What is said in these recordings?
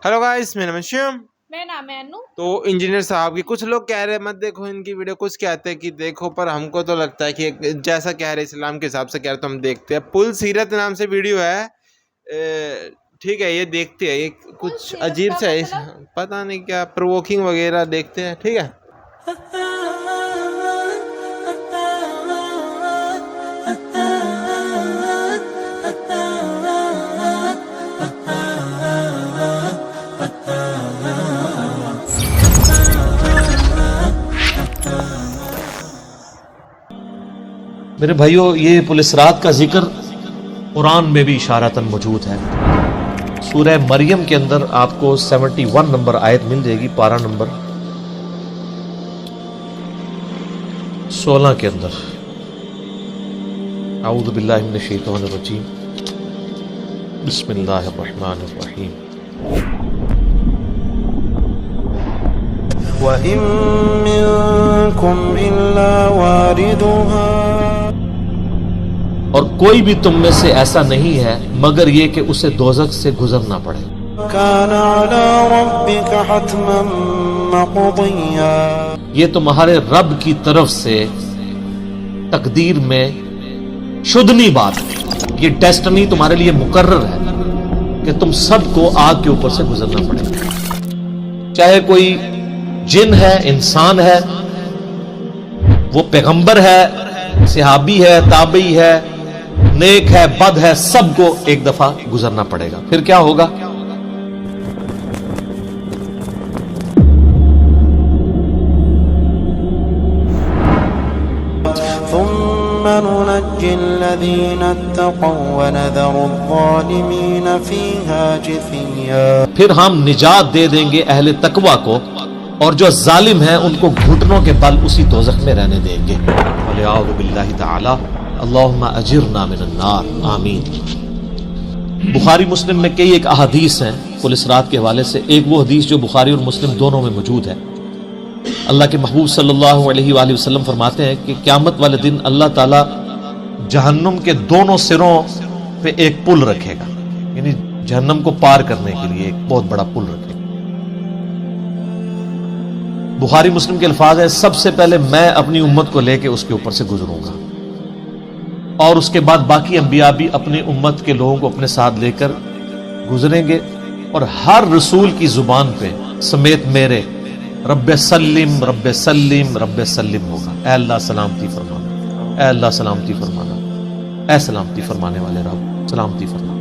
Hello guys, मेरा नाम है शिवम। मेरा नाम है अनु। तो इंजीनियर साहब की कुछ लोग कह रहे हैं मत देखो इनकी वीडियो, कुछ कहते हैं कि देखो, पर हमको तो लगता है कि जैसा कह रहे इस्लाम के हिसाब से कह रहे तो हम देखते हैं। पुल सीरत नाम से वीडियो है, ठीक है, ये देखते हैं। ये कुछ अजीब सा है, पता नहीं क्या प्रोवोकिंग वगैरह देखते हैं, ठीक है। मेरे भाइयों, ये पुलिस रात का जिक्र कुरान में भी इशारतन मौजूद है। सूरह मरियम के अंदर आपको 71 नंबर आयत मिल जाएगी, पारा नंबर 16 के अंदर। औज़ु बिल्लाहि मिनश शैतानिर रजीम, बिस्मिल्लाहिर रहमानिर रहीम। वइन मिनकुम इल्ला वारिदुहा, और कोई भी तुम में से ऐसा नहीं है मगर ये कि उसे दोज़ख से गुजरना पड़े। कान अला रब्बिका हतमन मक़दिया, ये तुम्हारे रब की तरफ से तकदीर में शुद्धनी बात है, ये डेस्टिनी तुम्हारे लिए मुकर्रर है कि तुम सबको आग के ऊपर से गुजरना पड़ेगा। चाहे कोई जिन है, इंसान है, वो पैगंबर है, सहाबी है, ताबई है, नेक है, बद है, सबको एक दफा गुजरना पड़ेगा। फिर क्या होगा? थुम्मा नुनज्जिल्लज़ीना इत्तक़ौ व नज़रु ज़ालिमीन फ़ीहा जिथिया, फिर हम निजात दे देंगे अहले तकवा को, और जो जालिम हैं उनको घुटनों के बल उसी दोज़ख में रहने देंगे। वलियाउज़ु बिल्लाहि तआला, अल्लाहुम्मा अजिरना मिनन नार, आमीन। बुखारी मुस्लिम में कई एक अहादीस हैं पुलिस रात के हवाले से। एक वो हदीस जो बुखारी और मुस्लिम दोनों में मौजूद है। अल्लाह के महबूब सल्लल्लाहु अलैहि वसल्लम फरमाते हैं कि क़यामत वाले दिन अल्लाह ताला जहन्नुम के दोनों सिरों पे एक पुल रखेगा, यानी जहन्नम को पार करने के लिए एक बहुत बड़ा पुल रखेगा। बुखारी मुस्लिम के अल्फाज है, सबसे पहले मैं अपनी उम्मत को लेके उसके ऊपर से गुजरूंगा, और उसके बाद बाकी अंबिया भी अपनी उम्मत के लोगों को अपने साथ लेकर गुजरेंगे, और हर रसूल की जुबान पे समेत मेरे रब्बे सल्लिम रब्बे सल्लिम रब्बे सल्लिम होगा। ऐ अल्लाह सलामती फरमाना, ऐ अल्लाह सलामती फरमाना, ऐ सलामती फरमाने वाले रब सलामती फरमा।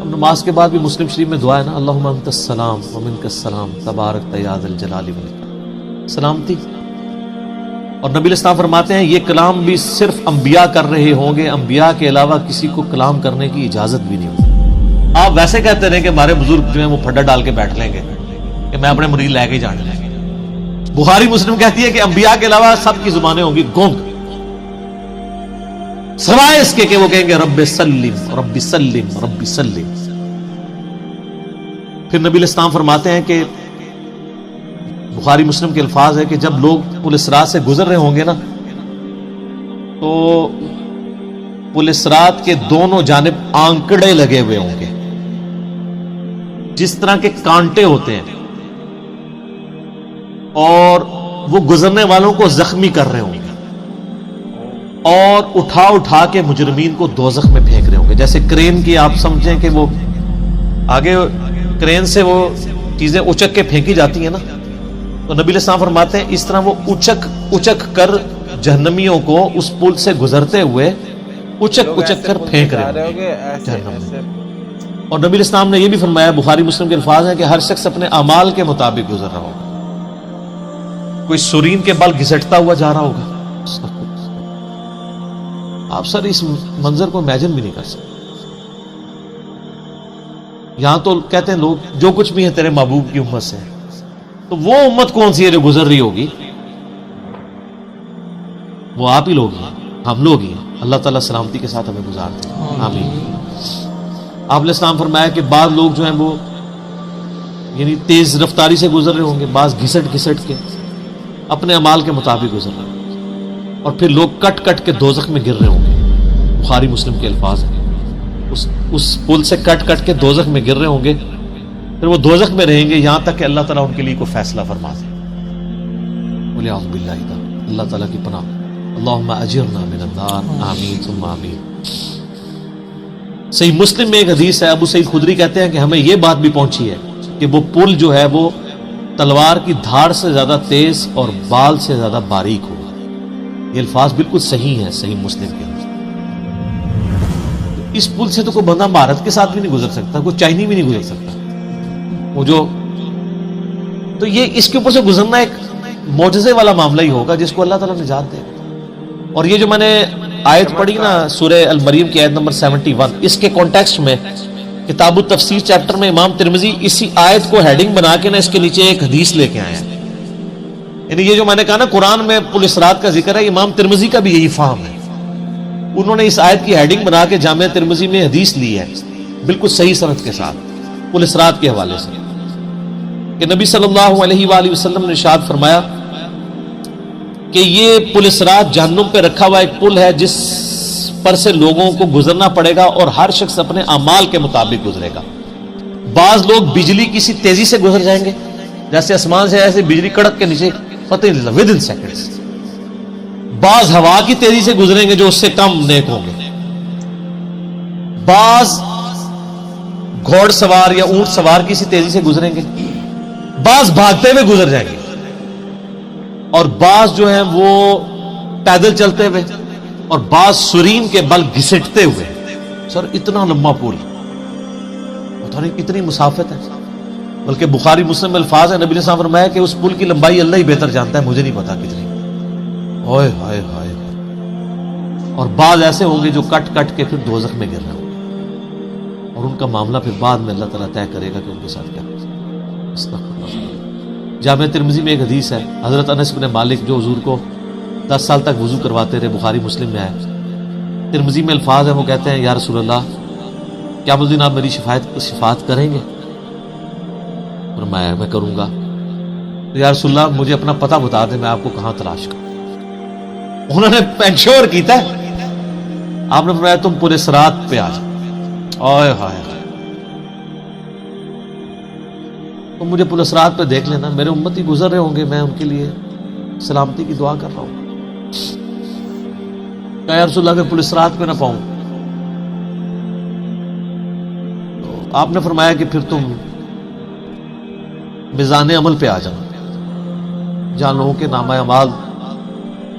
अब नमाज के बाद भी मुस्लिम शरीफ में दुआ है ना, अल्लाहुम्मा अंतस सलाम व मिनकस सलाम तबारक या ज़ल जलाली वल इकराम, सलामती। और नबी इस्लाम फरमाते हैं ये कलाम भी सिर्फ अंबिया कर रहे होंगे, अंबिया के अलावा किसी को कलाम करने की इजाजत भी नहीं होगी। आप वैसे कहते रहे कि हमारे बुजुर्ग जो है वो फड्डा डाल के बैठ लेंगे कि मैं अपने मुरीद लेके जाने लेंगे। बुखारी मुस्लिम कहती है कि अंबिया के अलावा सबकी जुबानें होंगी गुंग, सवाए इसके कि वो कहेंगे रब्बे सल्लिम रब्बी सल्लिम रब्बी सल्लिम। फिर नबी इस्लाम फरमाते हैं कि बुखारी मुस्लिम के अल्फाज है कि जब लोग पुलिस रात से गुजर रहे होंगे ना, तो पुलिस रात के दोनों जानिब आंकड़े लगे हुए होंगे, जिस तरह के कांटे होते हैं, और वो गुजरने वालों को जख्मी कर रहे होंगे, और उठा उठा के मुजरिमीन को दोज़ख में फेंक रहे होंगे। जैसे क्रेन की आप समझें कि वो आगे क्रेन से वो चीजें उचक के फेंकी जाती है ना, तो नबी इस्लाम फरमाते हैं इस तरह वो उचक उचक कर जहन्नमियों को उस पुल से गुजरते हुए उचक उचक कर फेंक रहे होंगे जहन्नम में। और नबी इस्लाम ने यह भी फरमाया, बुखारी मुस्लिम के अल्फाज हैं कि हर शख्स अपने अमाल के मुताबिक गुजर रहा होगा। कोई सुरीन के बल घिसटता हुआ जा रहा होगा। आप सर इस मंजर को इमेजिन भी नहीं कर सकते। यहां तो कहते हैं लोग जो कुछ भी है तेरे महबूब की उम्मत से, तो वो उम्मत कौन सी है जो गुजर रही होगी? वो आप ही लोग हैं, हम लोग ही हैं। अल्लाह ताला सलामती के साथ हमें गुजार दे, आमीन। आपने इस्लाम फरमाया कि बाद लोग जो हैं वो यानी तेज रफ्तारी से गुजर रहे होंगे, बाज घिसट घिसट के अपने अमाल के मुताबिक गुजर रहे होंगे, और फिर लोग कट कट के दोज़ख में गिर रहे होंगे। बुखारी मुस्लिम के अल्फाज हैं। اس پل سے کٹ کٹ کے دوزخ میں گر رہے ہوں گے، پھر وہ دوزخ میں رہیں گے یہاں تک کہ اللہ تعالیٰ ان کے لیے کوئی فیصلہ فرما دے. بولے اعوذ باللہ تعالیٰ، اللہ تعالیٰ کی پناہ. اللہم اجرنا من النار، آمین ثم آمین. صحیح مسلم میں ایک حدیث ہے، ابو سعید خدری کہتے ہیں کہ ہمیں یہ بات بھی پہنچی ہے کہ وہ پل جو ہے وہ تلوار کی دھاڑ سے زیادہ تیز اور بال سے زیادہ باریک ہوگا. یہ الفاظ بالکل صحیح ہیں صحیح مسلم کے اندر. اس پل سے تو کوئی بندہ مہارت کے ساتھ بھی نہیں گزر سکتا، کوئی چائنی بھی نہیں گزر سکتا. وہ جو تو یہ اس کے اوپر سے گزرنا ایک معجزے والا معاملہ ہی ہوگا جس کو اللہ تعالیٰ نجات دے گا. اور یہ جو میں نے آیت پڑھی نا سورہ المریم کی آیت نمبر 71، اس کے کانٹیکسٹ میں کتاب التفسیر چیپٹر میں امام ترمذی اسی آیت کو ہیڈنگ بنا کے نا اس کے نیچے ایک حدیث لے کے آئے ہیں. یعنی یہ جو میں نے کہا نا قرآن میں پل صراط کا ذکر ہے، امام ترمذی کا بھی یہی فہم ہے. انہوں نے اس آیت کی ہیڈنگ بنا کے جامعہ ترمذی میں حدیث لی ہے بالکل صحیح سند کے ساتھ پل صراط کے حوالے سے کہ نبی صلی اللہ علیہ وآلہ وسلم نے ارشاد فرمایا کہ یہ پل صراط جہنم پہ رکھا ہوا ایک پل ہے جس پر سے لوگوں کو گزرنا پڑے گا اور ہر شخص اپنے اعمال کے مطابق گزرے گا. بعض لوگ بجلی کسی تیزی سے گزر جائیں گے، جیسے آسمان سے ایسے بجلی کڑک کے نیچے پتہ نہیں چلتا ود ان سیکنڈز. بعض ہوا کی تیزی سے گزریں گے جو اس سے کم نیک ہوں گے. بعض گھوڑ سوار یا اونٹ سوار کسی تیزی سے گزریں گے، بعض بھاگتے ہوئے گزر جائیں گے، اور بعض جو ہیں وہ پیدل چلتے ہوئے، اور بعض سرین کے بل گھسٹتے ہوئے. سر اتنا لمبا پل، پتہ نہیں کتنی مسافت ہے. بلکہ بخاری مسلم میں الفاظ ہے، نبی نے فرمایا کہ اس پل کی لمبائی اللہ ہی بہتر جانتا ہے، مجھے نہیں پتا کتنی. ہائے ہائے ہائے. اور بعض ایسے ہوں گے جو کٹ کٹ کے پھر دوزخ میں گر رہے ہوں گے، اور ان کا معاملہ پھر بعد میں اللہ تعالیٰ طے کرے گا کہ ان کے ساتھ کیا ہوگا. استغفر اللہ. جامعہ ترمذی میں ایک حدیث ہے، حضرت انس بن مالک جو حضور کو 10 سال تک وضو کرواتے رہے، بخاری مسلم میں آئے. ترمذی میں الفاظ ہیں، وہ کہتے ہیں یا رسول اللہ کیا اس دن آپ میری شفاعت کریں گے؟ فرمایا میں کروں گا. یا رسول اللہ مجھے اپنا پتہ بتا دیں، میں آپ کو کہاں تلاش کروں. انہوں نے پینشور کیتا ہے. آپ نے فرمایا تم پورے صراط پہ آ جاؤ. آئے ہائے ہائے. تم مجھے پورے صراط پہ دیکھ لینا، میرے امتی گزر رہے ہوں گے، میں ان کے لیے سلامتی کی دعا کر رہا ہوں. کہ یا رسول اللہ اگر پورے صراط پہ نہ پاؤں تو آپ نے فرمایا کہ پھر تم میزان عمل پہ آ جاؤ جہاں لوگوں کے نامہ اعمال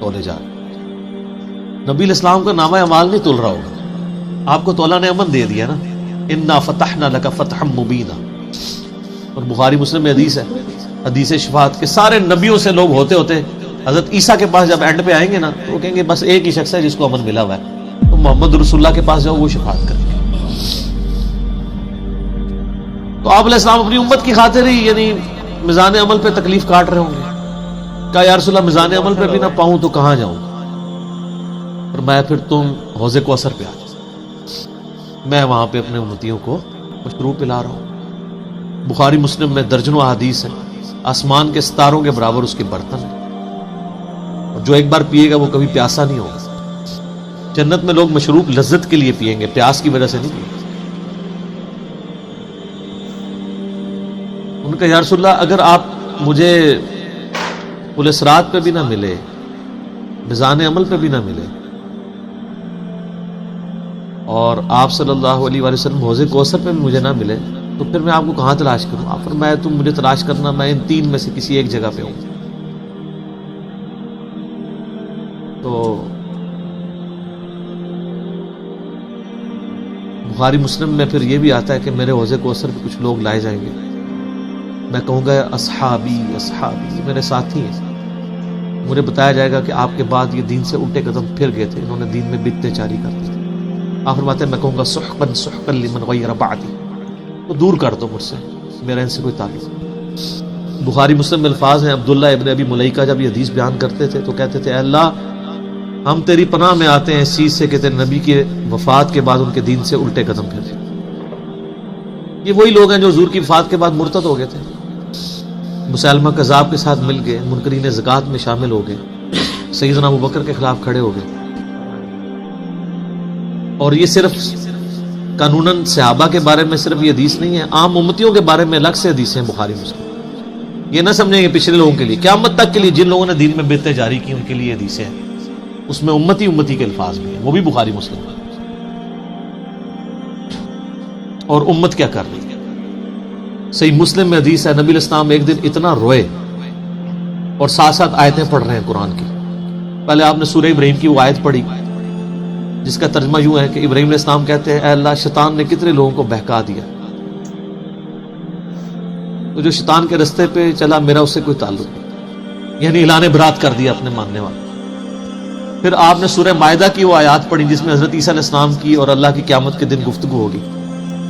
تولے جا رہے. نبی الاسلام کا نامہ اعمال نہیں تول رہا ہوگا، آپ کو تو اللہ نے امن دے دیا نا، انا فتحنا لک فتحا مبینا. اور بخاری مسلم میں حدیث ہے، حدیث شفاعت کے سارے نبیوں سے لوگ ہوتے ہوتے حضرت عیسیٰ کے پاس جب اینڈ پہ آئیں گے نا تو وہ کہیں گے بس ایک ہی شخص ہے جس کو امن ملا ہوا ہے، تو محمد رسول اللہ کے پاس جاؤ، وہ شفاعت کریں گے. تو آپ علیہ السلام اپنی امت کی خاطر ہی یعنی میزان عمل پہ تکلیف کاٹ رہے ہوں گے. کہا یا رسول اللہ میزان عمل پہ بھی نہ پاؤں تو کہاں جاؤں؟ اور میں پھر تم حوض کوثر پہ آ جاؤ، میں وہاں پہ اپنے امتیوں کو مشروب پلا رہا ہوں. بخاری مسلم میں درجنوں احادیث ہیں، آسمان کے ستاروں کے برابر اس کے برتن ہیں، اور جو ایک بار پیے گا وہ کبھی پیاسا نہیں ہوگا. جنت میں لوگ مشروب لذت کے لیے پیئیں گے، پیاس کی وجہ سے نہیں پیئیں گے. ان کا یا رسول اللہ اگر آپ مجھے پل صراط پہ بھی نہ ملے، میزان عمل پہ بھی نہ ملے، اور آپ صلی اللہ علیہ وآلہ وسلم حوض کوثر پہ بھی مجھے نہ ملے، تو پھر میں آپ کو کہاں تلاش کروں؟ آپ فرمایا تم مجھے تلاش کرنا، میں ان تین میں سے کسی ایک جگہ پہ ہوں. تو بخاری مسلم میں پھر یہ بھی آتا ہے کہ میرے حوض کوثر پہ کچھ لوگ لائے جائیں گے، میں کہوں گا اصحابی اصحابی، میرے ساتھی ہیں. مجھے بتایا جائے گا کہ آپ کے بعد یہ دین سے الٹے قدم پھر گئے تھے، انہوں نے دین میں بدعتیں جاری کر دی تھی. آپ فرماتے ہیں میں کہوں گا سحقا سحقا لمن غیر بعدی، تو دور کر دو مجھ سے، میرا ان سے کوئی تعلق نہیں. بخاری مسلم میں الفاظ ہیں، عبداللہ ابن ابی ملیکہ جب یہ حدیث بیان کرتے تھے تو کہتے تھے اے اللہ ہم تیری پناہ میں آتے ہیں اس چیز سے کہ تیرے نبی کے وفات کے بعد ان کے دین سے الٹے قدم پھر گئے. یہ وہی لوگ ہیں جو حضور کی وفات کے بعد مرتد ہو گئے تھے، مسلمہ کذاب کے ساتھ مل گئے، منکرین زکوٰۃ میں شامل ہو گئے، سیدنا ابوبکر کے خلاف کھڑے ہو گئے. اور یہ صرف कानूनन सहाबा के बारे में सिर्फ ये हदीस नहीं है, आम उम्मतियों के बारे में अलग से हदीसें हैं बुखारी मुस्लिम। ये ना समझेंगे पिछले लोगों के लिए, क़यामत तक के लिए जिन लोगों ने दीन में बिदअतें जारी की उनके लिए हदीसें हैं, उसमें उम्मती के अल्फाज भी हैं, वो भी बुखारी मुस्लिम है। और उम्मत क्या कर रही है? सही मुस्लिम में हदीस है, नबी इस्लाम एक दिन इतना रोए और साथ साथ आयतें पढ़ रहे हैं कुरान की। पहले आपने सूरह इब्राहिम की वो आयत पढ़ी जिसका तर्जमा यूं है कि इब्राहिम अलैहिस्सलाम कहते हैं, ऐ अल्लाह, शैतान ने कितने लोगों को बहका दिया, तो जो शैतान के रास्ते पे चला मेरा उससे कोई ताल्लुक नहीं, यानी ऐलान बरात कर दिया अपने मानने वाले। फिर आपने सूरह मायदा की वो आयत पढ़ी जिसमें हजरत ईसा अलैहिस्सलाम की और अल्लाह की क़यामत के दिन गुफ्तगू होगी।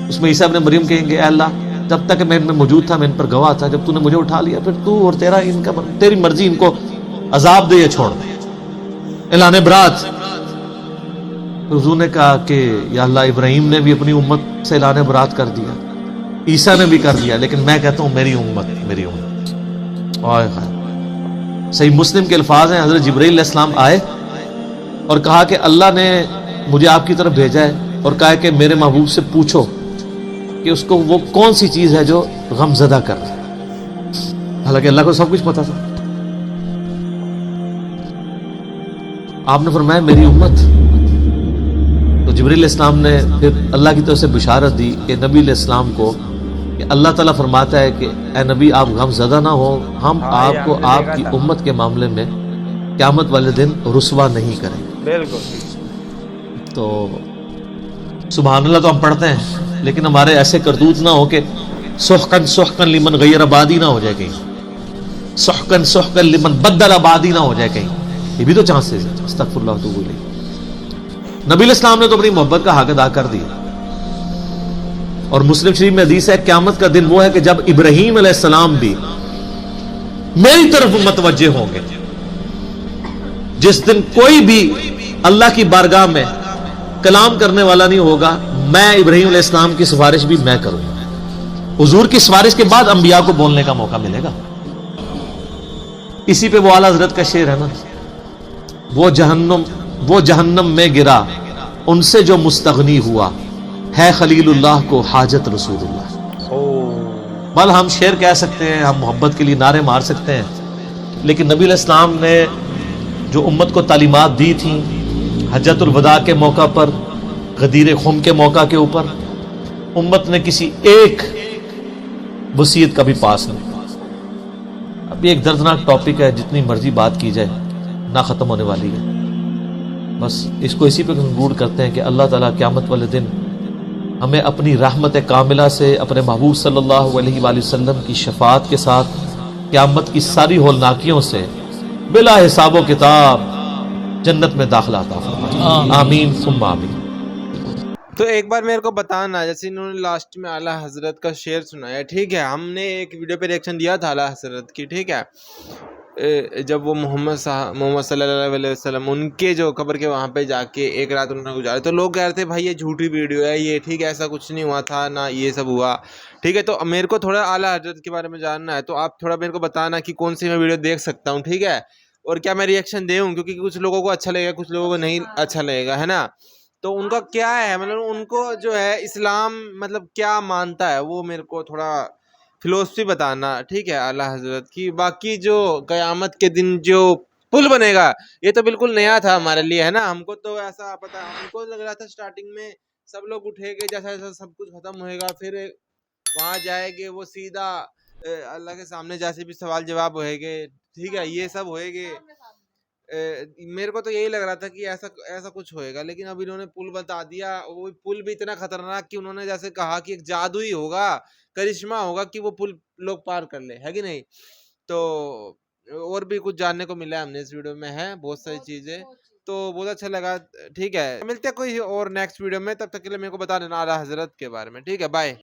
उसमें ईसा इब्न मरियम कहेंगे, ऐ अल्लाह, जब तक मैं इनमें मौजूद था मैं इन पर गवाह था, जब तूने मुझे उठा लिया फिर तू और तेरी मर्जी, इनको अजाब दे या छोड़ दे, ऐलान बरात। हुजूर ने कहा कि या अल्लाह, इब्राहिम ने भी अपनी उम्मत से ऐलान बरात कर दिया, ईसा ने भी कर दिया, लेकिन मैं कहता हूं मेरी उम्मत। सही मुस्लिम के अल्फाज हैं, हजरत जिब्रील अलैहिस्सलाम आए और कहा कि अल्लाह ने मुझे आपकी तरफ भेजा है और कहा कि मेरे महबूब से पूछो कि उसको वो कौन सी चीज है जो गमजदा कर रहा है। हालांकि अल्लाह को सब कुछ पता था। आपने फरमाया मेरी उम्मत, तो जिब्रील इस्लाम ने फिर अल्लाह की तरफ से बिशारत दी कि नबी इस्लाम को कि अल्लाह ताला फरमाता है कि ए नबी, आप गमज़दा ना हो, हम आपको आपकी उम्मत के मामले में क़यामत वाले दिन रुसवा नहीं करेंगे। बिल्कुल। तो सुभान अल्लाह तो हम पढ़ते हैं, लेकिन हमारे ऐसे करतूत ना हो कि सुहकन लिमन गैर आबादी ना हो जाए कहीं, सुहकन लिमन बद्दल आबादी ना हो जाए कहीं, ये भी तो चांसेस है। अस्तगफिरुल्लाह व अतूबु इलैह। नबी इस्लाम ने तो अपनी मोहब्बत का हक अदा कर दिया। और मुस्लिम शरीफ में हदीस है, क़यामत का दिन वो है कि जब इब्राहीम अलैहिस्सलाम भी मेरी तरफ मुतवज्जे होंगे। जिस दिन कोई भी अल्लाह की बारगाह में कलाम करने वाला नहीं होगा, मैं इब्राहीम अलैहिस्सलाम की सिफारिश भी मैं करूंगा। हुजूर की सिफारिश के बाद अंबिया को बोलने का मौका मिलेगा। इसी पे वो आला हजरत का शेर है ना, वो जहन्नम में गिरा उनसे जो मुस्तगनी हुआ, है खलीलुल्लाह को हाजत रसूलुल्लाह। बल हम शेर कह सकते हैं, हम मोहब्बत के लिए नारे मार सकते हैं, लेकिन नबी इस्लाम ने जो उम्मत को तालीमात दी थी हज्जतुल वदा के मौका पर, गदीर खुम के मौका के ऊपर, उम्मत ने किसी एक वसीयत का भी पास नहीं। अब एक दर्दनाक टॉपिक है, जितनी मर्जी बात की जाए ना ख़त्म होने वाली है। बस इसको इसी पे कंक्लूड करते हैं कि अल्लाह ताला क़यामत वाले दिन हमें अपनी रहमत कामिला से अपने महबूब सल्लल्लाहु अलैहि वसल्लम की शफाअत के साथ क़यामत की सारी होलनाकियों से बिला हिसाब किताब जन्नत में दाखिला अता फरमाए। आमीन सुम्मा आमीन। तो एक बार मेरे को बताना, जैसे इन्होंने लास्ट में आला हजरत का शेर सुनाया, ठीक है, हमने एक वीडियो पे रिएक्शन दिया था आला हजरत की, ठीक है, जब वो मोहम्मद सल्लल्लाहु अलैहि वसल्लम उनके जो कब्र के वहाँ पे जाके एक रात उन्होंने गुजारी, तो लोग कह रहे थे भाई ये झूठी वीडियो है ये, ठीक है, ऐसा कुछ नहीं हुआ था ना, ये सब हुआ, ठीक है। तो मेरे को थोड़ा आला हजरत के बारे में जानना है, तो आप थोड़ा मेरे को बताना कि कौन सी मैं वीडियो देख सकता हूँ, ठीक है, और क्या मैं रिएक्शन दूँ, क्योंकि कुछ लोगों को अच्छा लगेगा, कुछ लोगों को नहीं अच्छा लगेगा, है ना। तो उनका क्या है, मतलब उनको जो है इस्लाम मतलब क्या मानता है, वो मेरे को थोड़ा फिलोसफी बताना, ठीक है, आला हजरत की। बाकी जो क़यामत के दिन जो पुल बनेगा, ये तो बिल्कुल नया था हमारे लिए, है ना। हमको तो ऐसा पता, हमको लग रहा था स्टार्टिंग में सब लोग उठेंगे, जैसा जैसा सब कुछ खत्म होएगा, फिर वहाँ जाएंगे, वो सीधा अल्लाह के सामने जैसे भी सवाल जवाब होएंगे, ठीक है, ये सब होएंगे। मेरे को तो यही लग रहा था कि ऐसा कुछ होएगा, लेकिन अब इन्होंने पुल बता दिया। वो पुल भी इतना खतरनाक कि उन्होंने जैसे कहा कि एक जादू ही होगा, करिश्मा होगा कि वो पुल लोग पार कर ले, है कि नहीं। तो और भी कुछ जानने को मिला है हमने इस वीडियो में, है बहुत सारी चीजें, तो बहुत अच्छा लगा। ठीक है, मिलते हैं कोई और नेक्स्ट वीडियो में, तब तक के लिए मेरे को बता देना आला हजरत के बारे में, ठीक है, बाय।